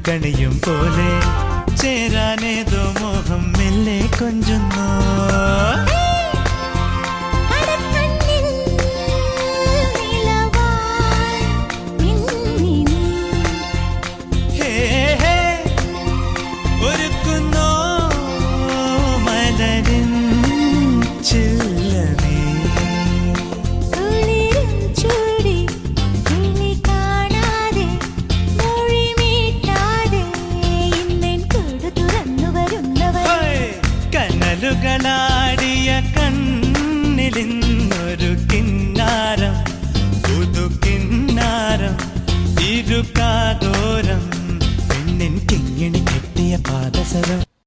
കണിയും പോലെ ചേരാനേതോ മോഹം മെല്ലെ കൊഞ്ചുന്നു. ഒരുക്കുന്നോ മലരിൻ ചില്ലമേ കനലുകളാടിയ കണ്ണിലിന്നൊരു കിന്നാരം പുതു കിന്നാരം ഇരുകാതോരം പെണ്ണിൻ കിങ്ങിണി കെട്ടിയ പാദസരം.